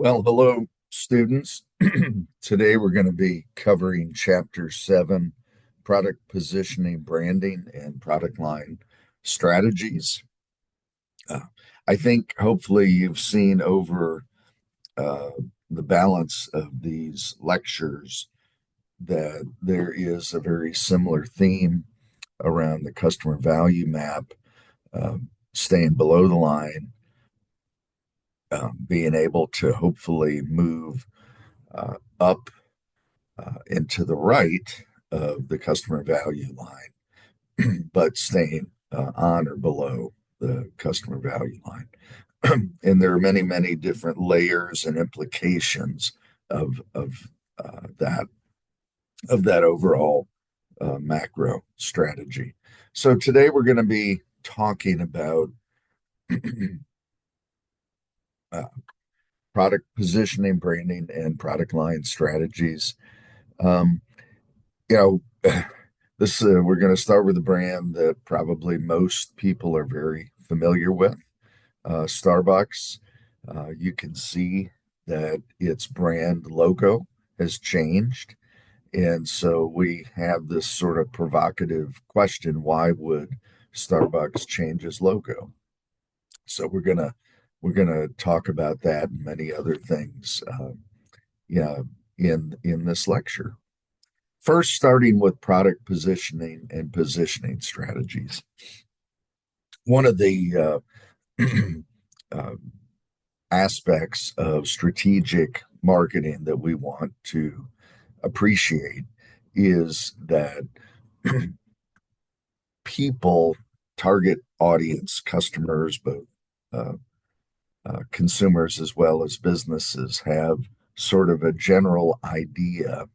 Well, hello, students. Today we're going to be covering Chapter 7, Product Positioning, Branding, and Product Line Strategies. Uh, I think hopefully you've seen over uh, the balance of these lectures that there is a very similar theme around the customer value map, staying below the line, being able to hopefully move up and to the right of the customer value line, but staying on or below the customer value line. And there are many, many different layers and implications of that overall macro strategy. So today we're going to be talking about uh, product positioning, branding, and product line strategies. Um, you know, this we're going to start with a brand that probably most people are very familiar with, Starbucks. You can see that its brand logo has changed, and so we have this sort of provocative question: why would Starbucks change its logo? So we're gonna talk about that and many other things, yeah, in this lecture. First, starting with product positioning and positioning strategies. One of the uh, aspects of strategic marketing that we want to appreciate is that people, target audience, customers, both uh, consumers as well as businesses, have sort of a general idea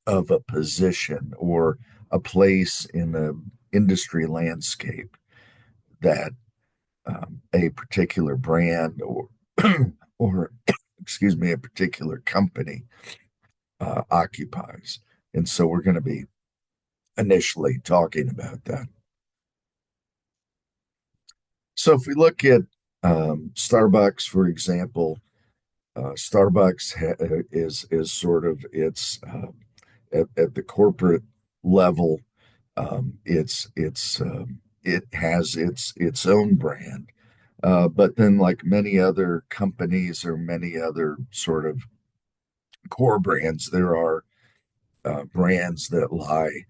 of a position or a place in the industry landscape that a particular brand or excuse me, a particular company occupies. And so we're going to be initially talking about that. So if we look at Starbucks, for example, Starbucks is sort of its at the corporate level. It has its own brand, but then like many other companies or many other sort of core brands, there are brands that lie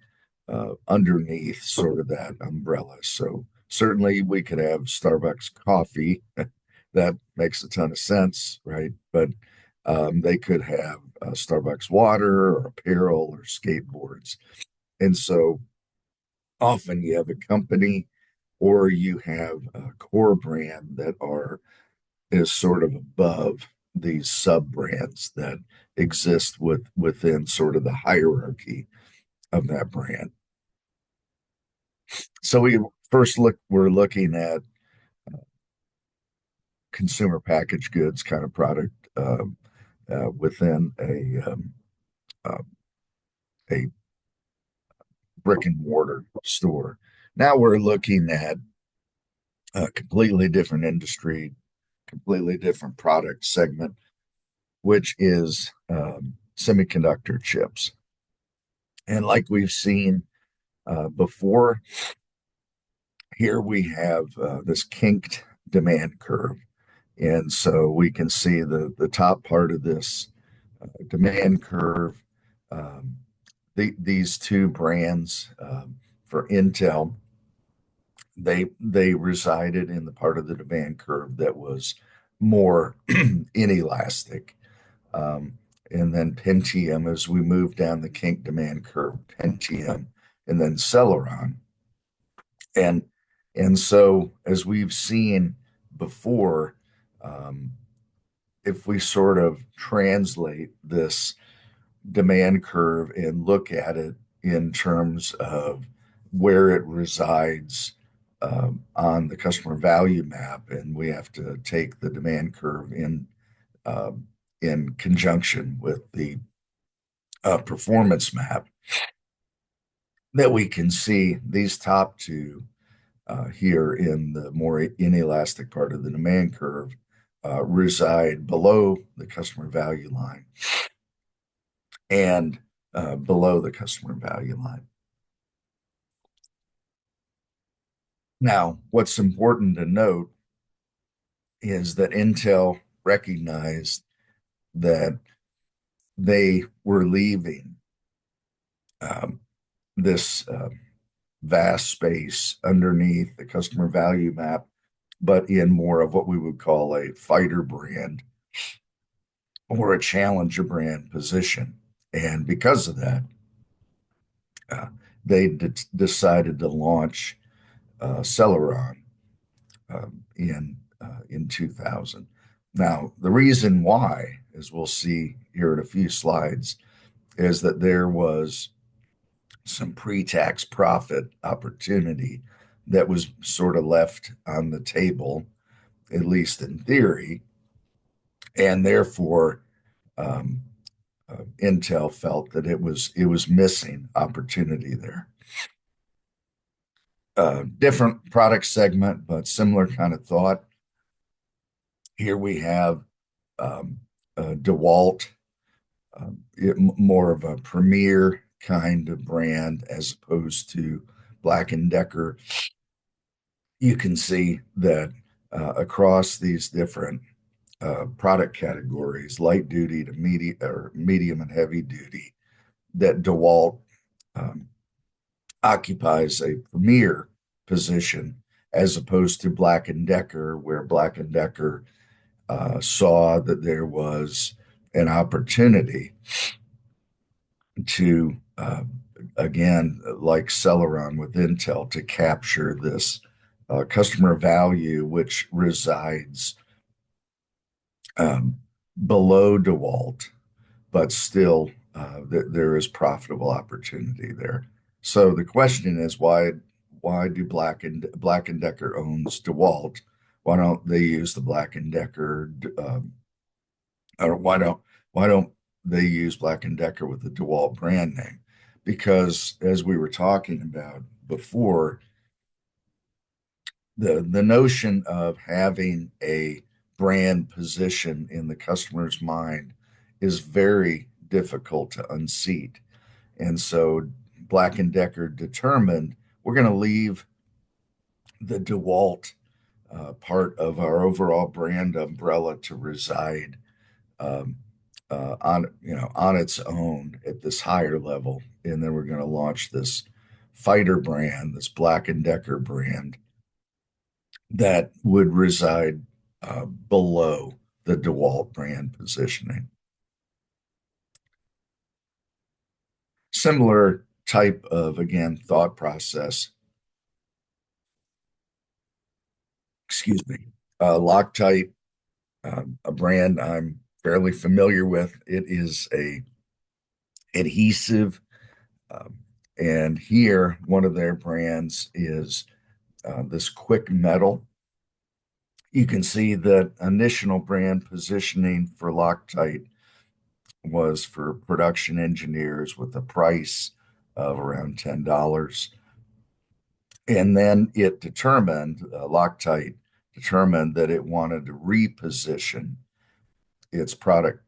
underneath sort of that umbrella. So certainly we could have Starbucks coffee. That makes a ton of sense, right? But they could have Starbucks water or apparel or skateboards. And so often you have a company or you have a core brand that are is sort of above these sub brands that exist within sort of the hierarchy of that brand. So we're looking at consumer packaged goods kind of product within uh, a brick and mortar store. Now we're looking at a completely different industry, completely different product segment, which is semiconductor chips. And like we've seen before, here we have this kinked demand curve. And so we can see the top part of this demand curve. Um, these two brands for Intel, they resided in the part of the demand curve that was more inelastic. Um, and then Pentium, as we move down the kink demand curve, Pentium, and then Celeron. And and so as we've seen before, um, if we sort of translate this demand curve and look at it in terms of where it resides on the customer value map, and we have to take the demand curve in conjunction with the performance map, that we can see these top two here in the more inelastic part of the demand curve reside below the customer value line and below the customer value line. Now, what's important to note is that Intel recognized that they were leaving um, this vast space underneath the customer value map, but in more of what we would call a fighter brand or a challenger brand position. And because of that, uh, they decided to launch Celeron in 2000. Now, the reason why, as we'll see here in a few slides, is that there was some pre-tax profit opportunity that was sort of left on the table, at least in theory, and therefore um, Intel felt that it was missing opportunity there. Different product segment, but similar kind of thought. Here we have DeWalt, more of a premier kind of brand as opposed to Black and Decker. You can see that across these different product categories, light duty to medium and heavy duty, that DeWalt um, occupies a premier position as opposed to Black and Decker, where Black and Decker saw that there was an opportunity to, again, like Celeron with Intel, to capture this customer value, which resides um, below DeWalt, but still there is profitable opportunity there. So the question is, why do Black and Decker owns DeWalt? Why don't they use the Black and Decker or why don't they use Black and Decker with the DeWalt brand name? Because as we were talking about before, the notion of having a brand position in the customer's mind is very difficult to unseat. And so Black and Decker determined we're going to leave the DeWalt part of our overall brand umbrella to reside um, on its own at this higher level, and then we're going to launch this fighter brand, this Black and Decker brand that would reside below the DeWalt brand positioning. Similar type of, again, thought process. Excuse me. Loctite, a brand I'm fairly familiar with. It is a adhesive, um, and here one of their brands is this quick metal. You can see that initial brand positioning for Loctite was for production engineers with a price of around $10. And then Loctite determined that it wanted to reposition its product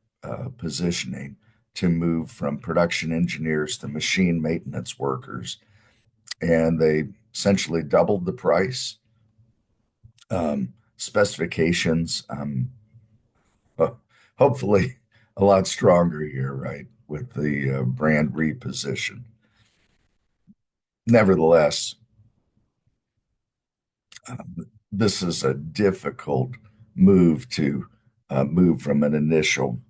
positioning to move from production engineers to machine maintenance workers. And they essentially doubled the price. Specifications, hopefully a lot stronger here, right, with the brand reposition. Nevertheless, this is a difficult move from an initial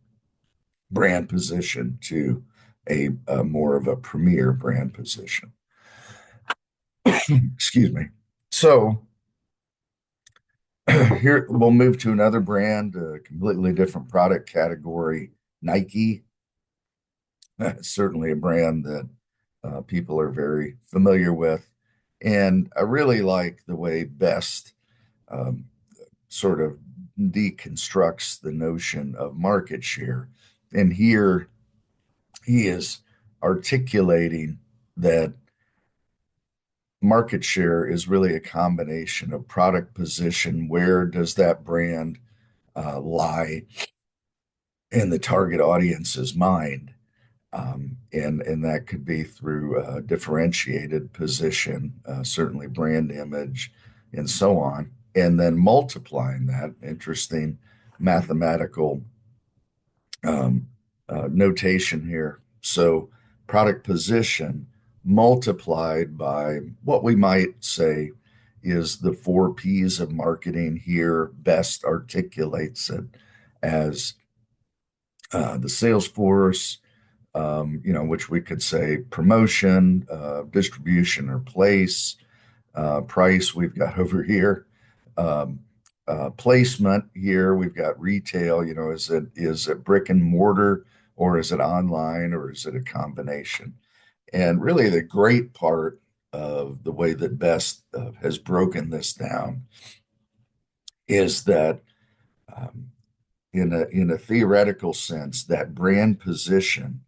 brand position to a more of a premier brand position. Excuse me. So here we'll move to another brand, a completely different product category, Nike. Certainly a brand that people are very familiar with. And I really like the way Best um, sort of deconstructs the notion of market share. And here he is articulating that market share is really a combination of product position. Where does that brand lie in the target audience's mind. And that could be through differentiated position, certainly brand image, and so on. And then multiplying that, interesting mathematical um, notation here. So product position multiplied by what we might say is the four P's of marketing here best articulates it as the sales force, which we could say promotion, distribution or place, price we've got over here. Um, Placement here we've got retail. Is it brick and mortar or is it online or is it a combination? And really, the great part of the way that Best has broken this down is that um, in a theoretical sense, that brand position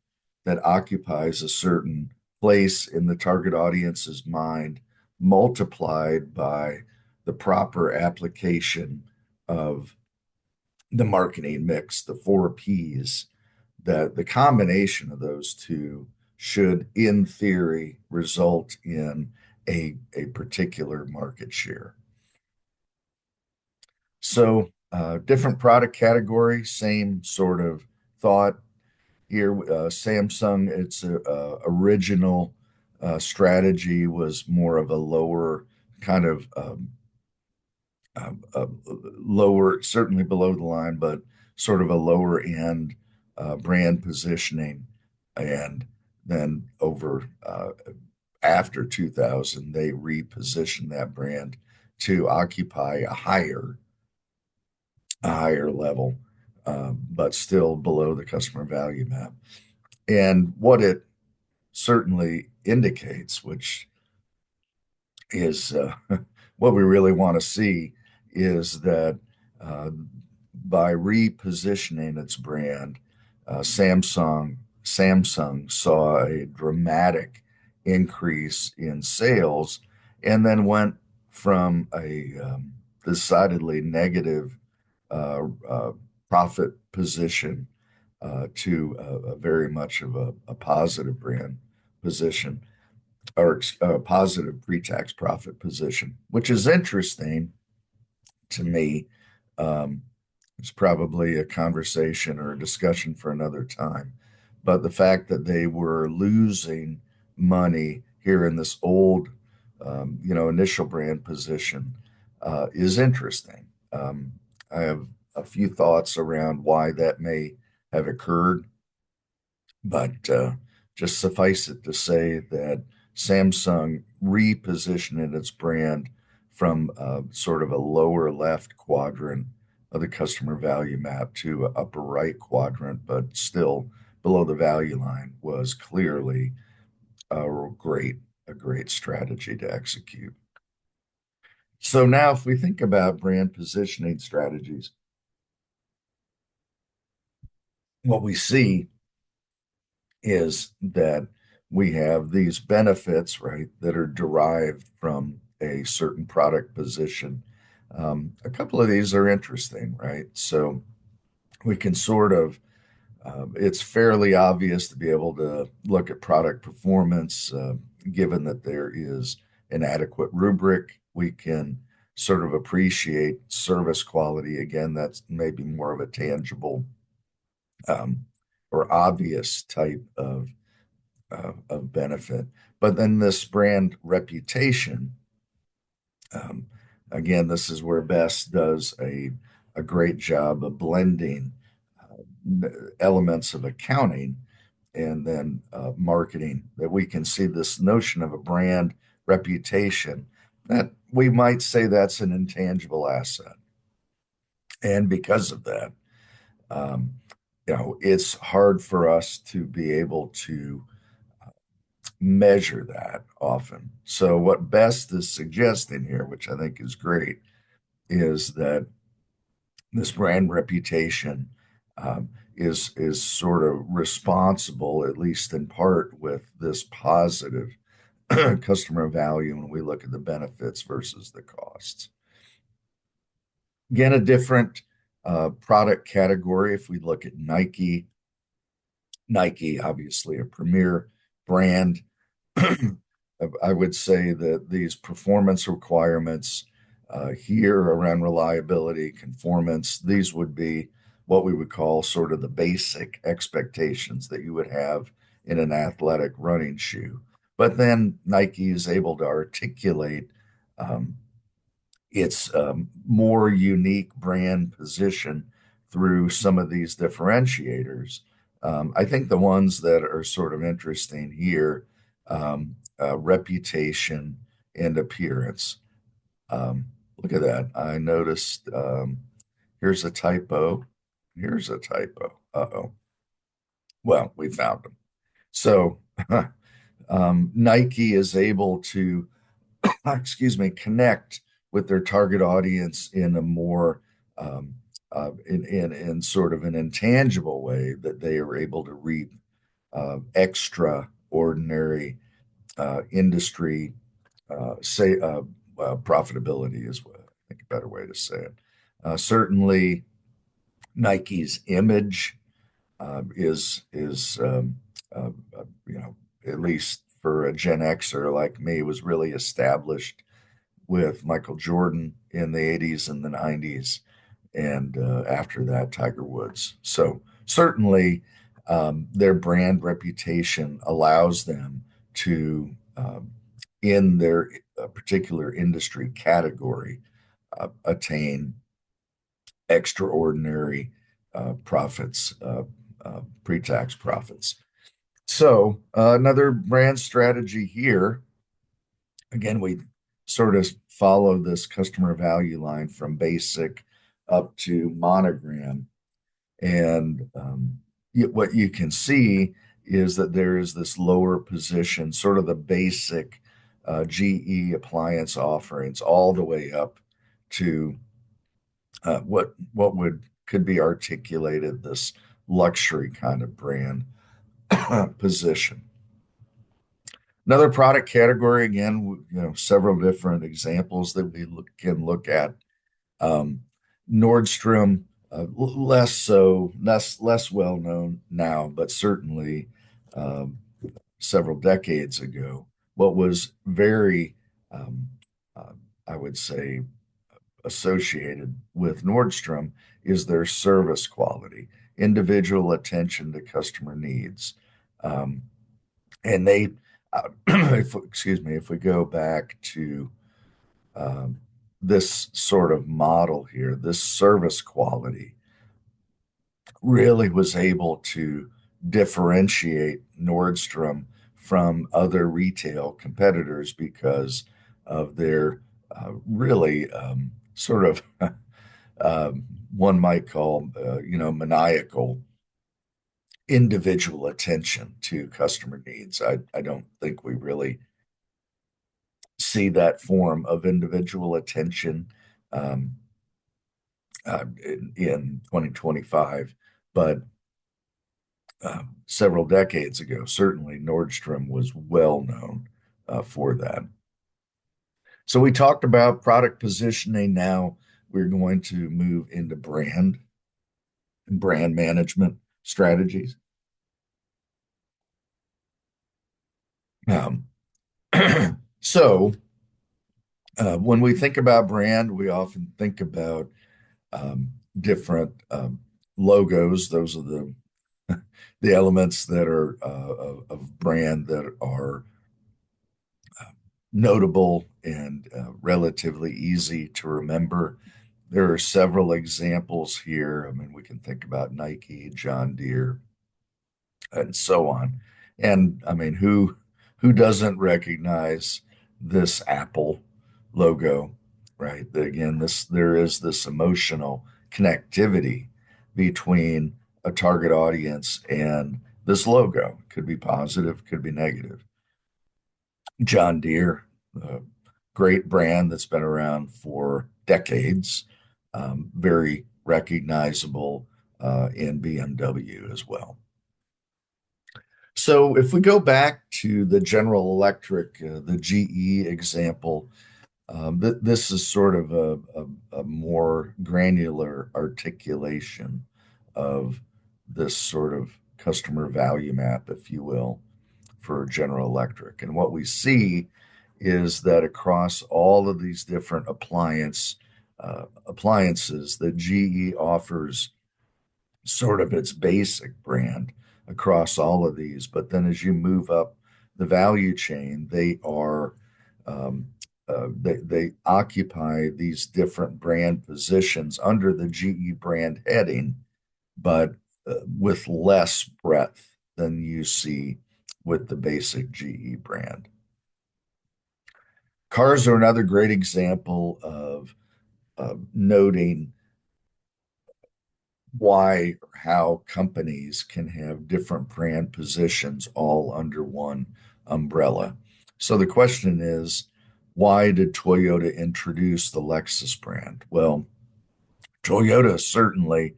that occupies a certain place in the target audience's mind, multiplied by the proper application of the marketing mix, the four P's, that the combination of those two should, in theory, result in a particular market share. So, different product category, same sort of thought here. Samsung, its original strategy was more of a lower kind of lower, certainly below the line, but sort of a lower end brand positioning. And then over after 2000, they repositioned that brand to occupy a higher level, but still below the customer value map. And what it certainly indicates, which is what we really want to see, is that uh, by repositioning its brand, Samsung saw a dramatic increase in sales, and then went from a decidedly negative uh, profit position to a very much of a positive brand position, or a positive pre-tax profit position, which is interesting to me. Um, it's probably a conversation or a discussion for another time. But the fact that they were losing money here in this old, initial brand position is interesting. I have a few thoughts around why that may have occurred, but just suffice it to say that Samsung repositioned its brand from sort of a lower left quadrant of the customer value map to an upper right quadrant, but still below the value line, was clearly a great strategy to execute. So now, if we think about brand positioning strategies, what we see is that we have these benefits, right, that are derived from a certain product position. A couple of these are interesting, right? So we can sort of, it's fairly obvious to be able to look at product performance, given that there is an adequate rubric. We can sort of appreciate service quality. Again, that's maybe more of a tangible um, or obvious type of benefit. But then this brand reputation, um, again, this is where Best does a great job of blending elements of accounting and then marketing, that we can see this notion of a brand reputation, that we might say that's an intangible asset. And because of that, um, it's hard for us to be able to measure that often. So, what Best is suggesting here, which I think is great, is that this brand reputation is sort of responsible, at least in part, with this positive customer value when we look at the benefits versus the costs. Again, a different Product category, if we look at Nike, Nike, obviously a premier brand. I would say that these performance requirements here around reliability, conformance, these would be what we would call sort of the basic expectations that you would have in an athletic running shoe. But then Nike is able to articulate um, its more unique brand position through some of these differentiators. I think the ones that are sort of interesting here, reputation and appearance. Look at that. I noticed here's a typo. Here's a typo. Uh-oh. Well, we found them. So Nike is able to excuse me, connect with their target audience in a more in sort of an intangible way that they are able to reap extraordinary industry say profitability is what I think a better way to say it. Certainly, Nike's image is you know, at least for a Gen Xer like me, was really established with Michael Jordan in the 80s and the 90s, and after that, Tiger Woods. So certainly, their brand reputation allows them to, in their particular industry category, attain extraordinary profits, pre-tax profits. So another brand strategy here. Again, we sort of follow this customer value line from basic up to monogram. And what you can see is that there is this lower position, sort of the basic GE appliance offerings, all the way up to what would could be articulated this luxury kind of brand position. Another product category, again, several different examples that can look at. Um, Nordstrom, less so, less well known now, but certainly um, several decades ago, what was very, um, uh, I would say, associated with Nordstrom is their service quality, individual attention to customer needs. Um, and they, excuse me, if we go back to um, this sort of model here, this service quality really was able to differentiate Nordstrom from other retail competitors because of their really sort of um, one might call, maniacal individual attention to customer needs. I don't think we really see that form of individual attention um, in 2025, but several decades ago, certainly Nordstrom was well known for that. So we talked about product positioning. Now we're going to move into brand and brand management strategies. Um, so when we think about brand, we often think about different logos. Those are the elements that are of brand that are notable and relatively easy to remember. There are several examples here. I mean, we can think about Nike, John Deere, and so on. And I mean, who doesn't recognize this Apple logo, right? Again, this there is this emotional connectivity between a target audience and this logo. Could be positive, could be negative. John Deere, a great brand that's been around for decades, very recognizable in BMW as well. So if we go back to the General Electric, the GE example, This is sort of a more granular articulation of this sort of customer value map, if you will, for General Electric. And what we see is that across all of these different appliances that GE offers sort of its basic brand across all of these. But then as you move up the value chain, um, they occupy these different brand positions under the GE brand heading, but with less breadth than you see with the basic GE brand. Cars are another great example of noting why or how companies can have different brand positions all under one umbrella. So the question is, why did Toyota introduce the Lexus brand? Well, Toyota certainly,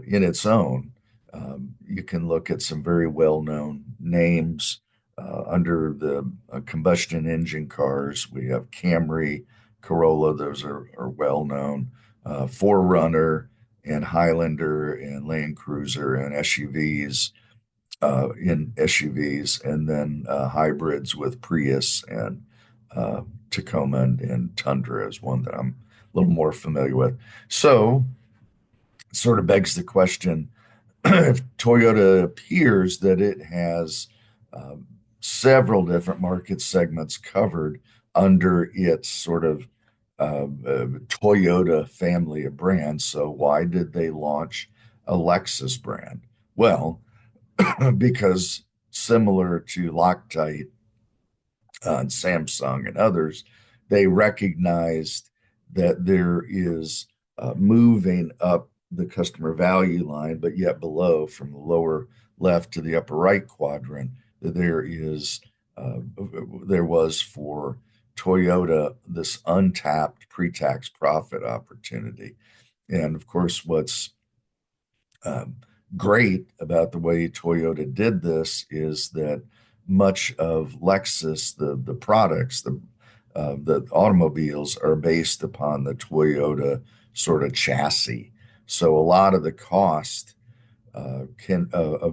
in its own, you can look at some very well-known names under the combustion engine cars. We have Camry, Corolla; those are well known. 4Runner and Highlander and Land Cruiser and SUVs, and then hybrids with Prius and uh, Tacoma and Tundra is one that I'm a little more familiar with. So, it sort of begs the question: if Toyota appears that it has um, several different market segments covered under its sort of Toyota family of brands, so why did they launch a Lexus brand? Well, because similar to Loctite and Samsung and others, they recognized that there is moving up the customer value line, but yet below, from the lower left to the upper right quadrant, that uh, there was for Toyota this untapped pre-tax profit opportunity. And of course, what's um, great about the way Toyota did this is that much of Lexus, the products, the automobiles are based upon the Toyota sort of chassis. So a lot of the cost of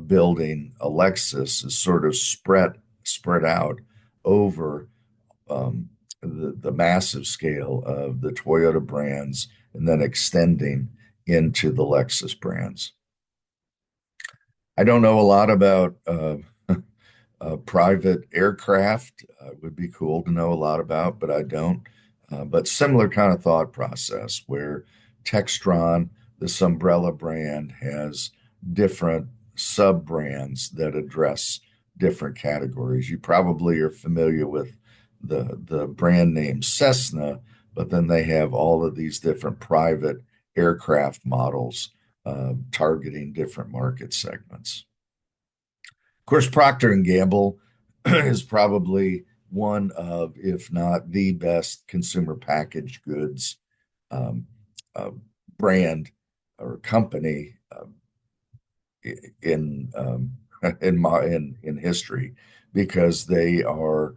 building a Lexus is sort of spread out over um, the massive scale of the Toyota brands and then extending into the Lexus brands. I don't know a lot about private aircraft. It would be cool to know a lot about, but I don't. But similar kind of thought process where Textron, this umbrella brand, has different sub brands that address different categories. You probably are familiar with the brand name Cessna, but then they have all of these different private aircraft models targeting different market segments. Of course, Procter and Gamble is probably one of, if not the best consumer packaged goods um, uh, brand or company in in history, because they are,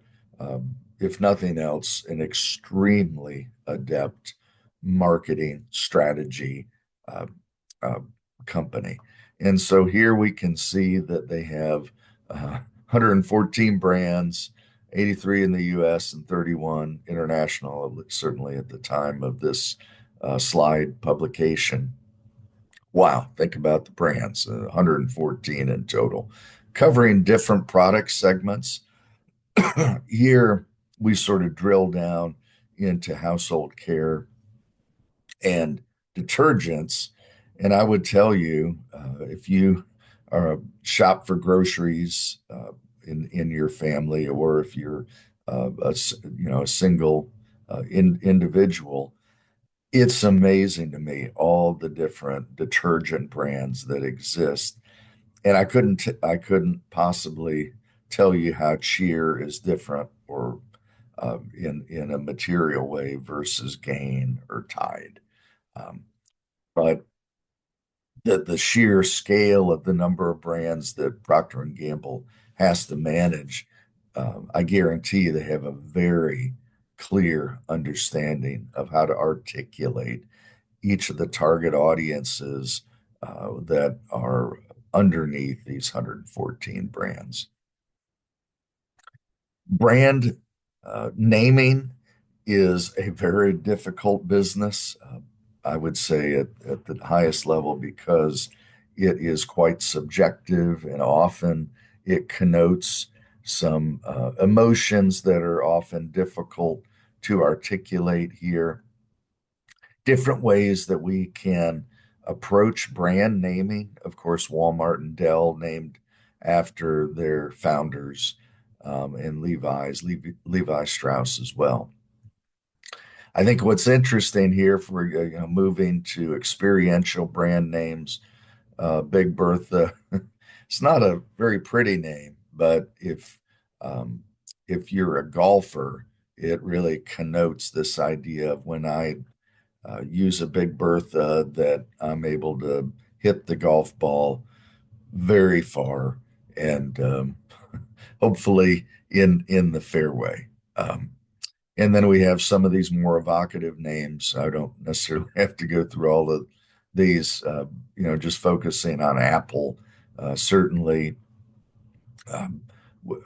if nothing else, an extremely adept marketing strategy uh, uh, company. And so here we can see that they have 114 brands, 83 in the US and 31 international, certainly at the time of this slide publication. Wow, think about the brands, 114 in total, covering different product segments. Here we sort of drill down into household care and detergents. And I would tell you, if you are a shop for groceries in your family, or if you're a single individual, it's amazing to me all the different detergent brands that exist. And I couldn't possibly tell you how Cheer is different or in a material way versus Gain or Tide. Um, but the sheer scale of the number of brands that Procter and Gamble has to manage, I guarantee you they have a very clear understanding of how to articulate each of the target audiences that are underneath these 114 brands. Brand naming is a very difficult business, I would say, at the highest level because it is quite subjective and often it connotes some emotions that are often difficult to articulate here. Different ways that we can approach brand naming. Of course, Walmart and Dell named after their founders, and Levi Strauss as well. I think what's interesting here for moving to experiential brand names, Big Bertha, it's not a very pretty name, but um, if you're a golfer, it really connotes this idea of when I use a Big Bertha that I'm able to hit the golf ball very far and hopefully in the fairway. Um, and then we have some of these more evocative names. I don't necessarily have to go through all of these, just focusing on Apple. Certainly, um,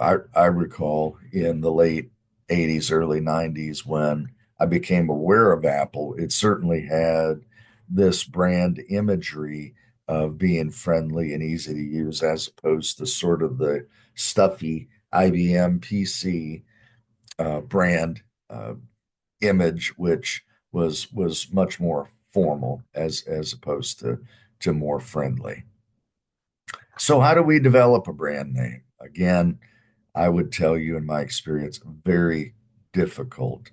I recall in the late 80s, early 90s, when I became aware of Apple, it certainly had this brand imagery of being friendly and easy to use, as opposed to sort of the stuffy IBM PC brand uh, image, which was much more formal as opposed to more friendly. So, how do we develop a brand name? Again, I would tell you, in my experience, very difficult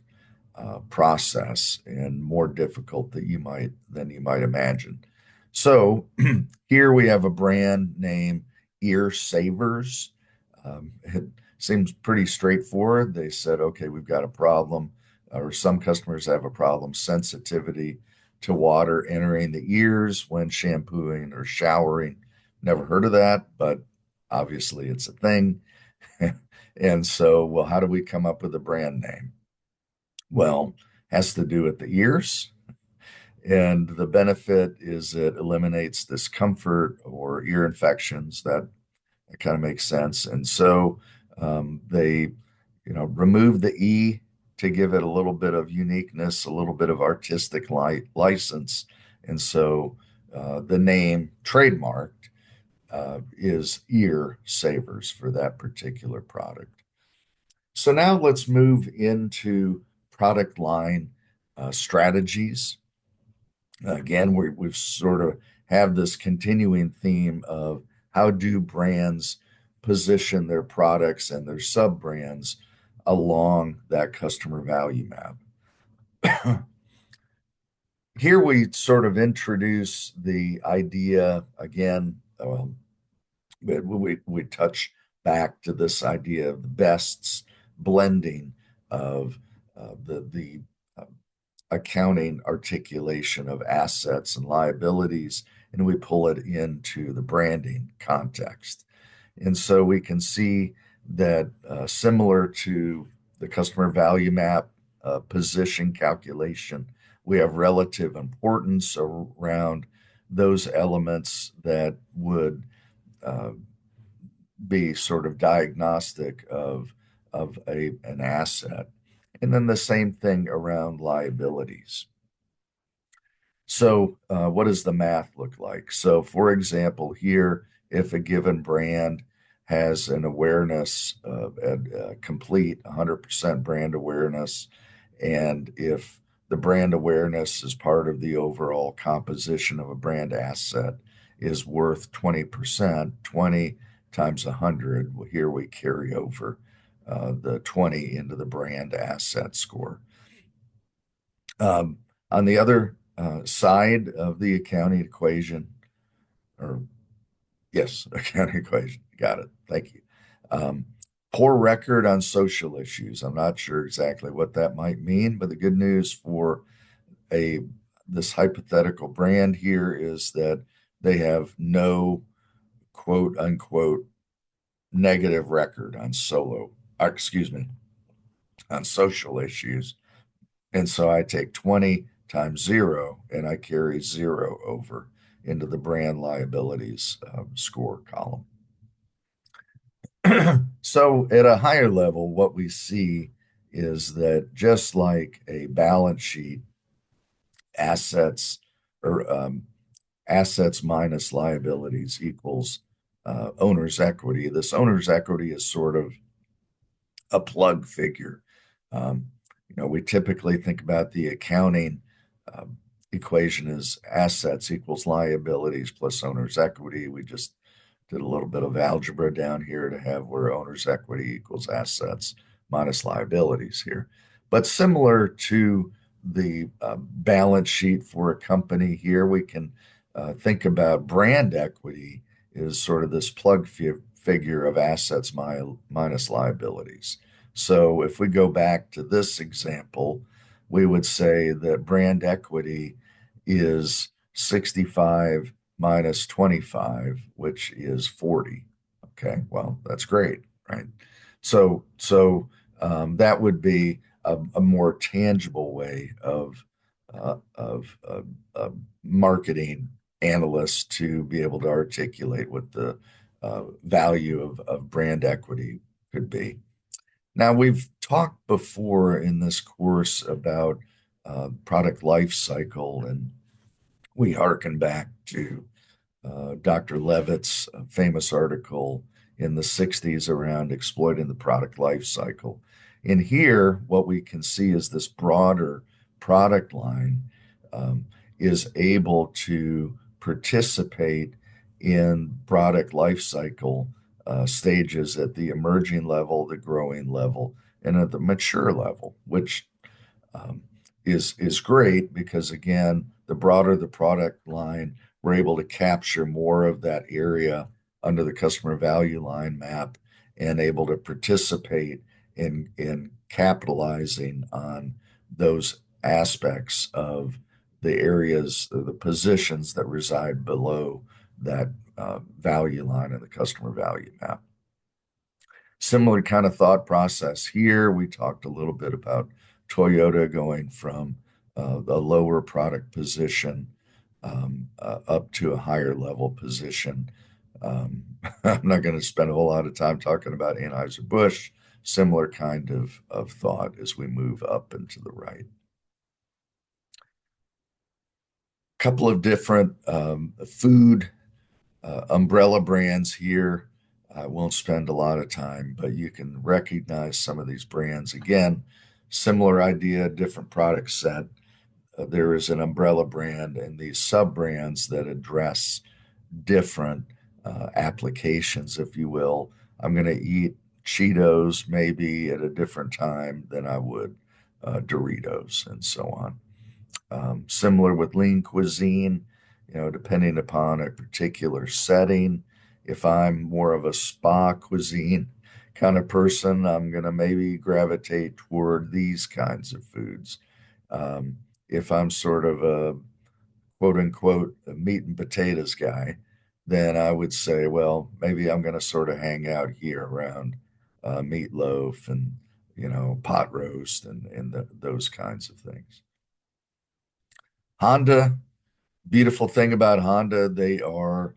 process and more difficult than you might imagine. So here we have a brand name, Ear Savers. It seems pretty straightforward. They said, okay, we've got a problem, or some customers have a problem, sensitivity to water entering the ears when shampooing or showering. Never heard of that, but obviously it's a thing. And so, well, how do we come up with a brand name? Well, has to do with the ears. And the benefit is it eliminates discomfort or ear infections. That kind of makes sense. And so they, remove the E to give it a little bit of uniqueness, a little bit of artistic license. And so the name trademarked is Ear Savers for that particular product. So now let's move into product line strategies. Again, we've sort of have this continuing theme of how do brands position their products and their sub brands along that customer value map. Here we sort of introduce the idea again. We touch back to this idea of the bests blending of the accounting articulation of assets and liabilities, and we pull it into the branding context. And so we can see that similar to the customer value map position calculation, we have relative importance around those elements that would uh, be sort of diagnostic of an asset. And then the same thing around liabilities. So, what does the math look like? So, for example, here, if a given brand has an awareness of a complete 100% brand awareness, and if the brand awareness is part of the overall composition of a brand asset is worth 20%, 20 times 100, well, here we carry over the 20 into the brand asset score. On the other side of the accounting equation, or yes, accounting equation, got it. Thank you. Um, Poor record on social issues. I'm not sure exactly what that might mean, but the good news for a this hypothetical brand here is that they have no quote unquote negative record on excuse me, on social issues. And so I take 20 times zero and I carry zero over into the brand liabilities score column. So at a higher level, what we see is that just like a balance sheet, assets or assets minus liabilities equals owner's equity. This owner's equity is sort of a plug figure. Um, we typically think about the accounting um, equation as assets equals liabilities plus owner's equity. We just did a little bit of algebra down here to have where owner's equity equals assets minus liabilities here. But similar to the balance sheet for a company here, we can think about brand equity is sort of this plug figure of assets minus liabilities. So if we go back to this example, we would say that brand equity is 65 minus 25, which is 40. Okay, well, that's great, right? So that would be a more tangible way of marketing analysts to be able to articulate what the value of brand equity could be. Now, we've talked before in this course about product life cycle, and we hearken back to Dr. Levitt's famous article in the 60s around exploiting the product life cycle. In here, what we can see is this broader product line um, is able to participate in product life cycle stages at the emerging level, the growing level, and at the mature level, which um, is great because again, the broader the product line, we're able to capture more of that area under the customer value line map and able to participate in capitalizing on those aspects of the areas, the positions that reside below that value line in the customer value map. Similar kind of thought process here. We talked a little bit about Toyota going from a lower product position up to a higher level position. Um, I'm not going to spend a whole lot of time talking about Anheuser-Busch. Similar kind of thought as we move up and to the right. Couple of different food umbrella brands here. I won't spend a lot of time, but you can recognize some of these brands. Again, similar idea, different product set. There is an umbrella brand and these sub brands that address different applications, if you will. I'm going to eat Cheetos maybe at a different time than I would Doritos and so on. Similar with lean cuisine, depending upon a particular setting. If I'm more of a spa cuisine kind of person, I'm going to maybe gravitate toward these kinds of foods. If I'm sort of a quote unquote a meat and potatoes guy, then I would say, well, maybe I'm going to sort of hang out here around meatloaf and, pot roast and those kinds of things. Honda, beautiful thing about Honda, they are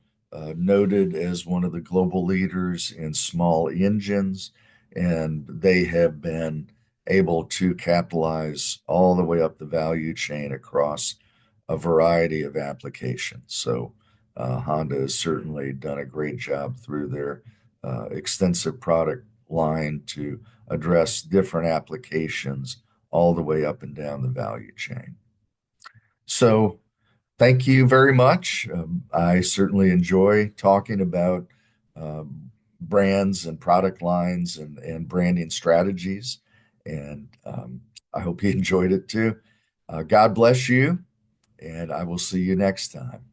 noted as one of the global leaders in small engines, and they have been able to capitalize all the way up the value chain across a variety of applications. So Honda has certainly done a great job through their extensive product line to address different applications all the way up and down the value chain. So thank you very much. I certainly enjoy talking about brands and product lines and branding strategies. And I hope you enjoyed it too. God bless you, and I will see you next time.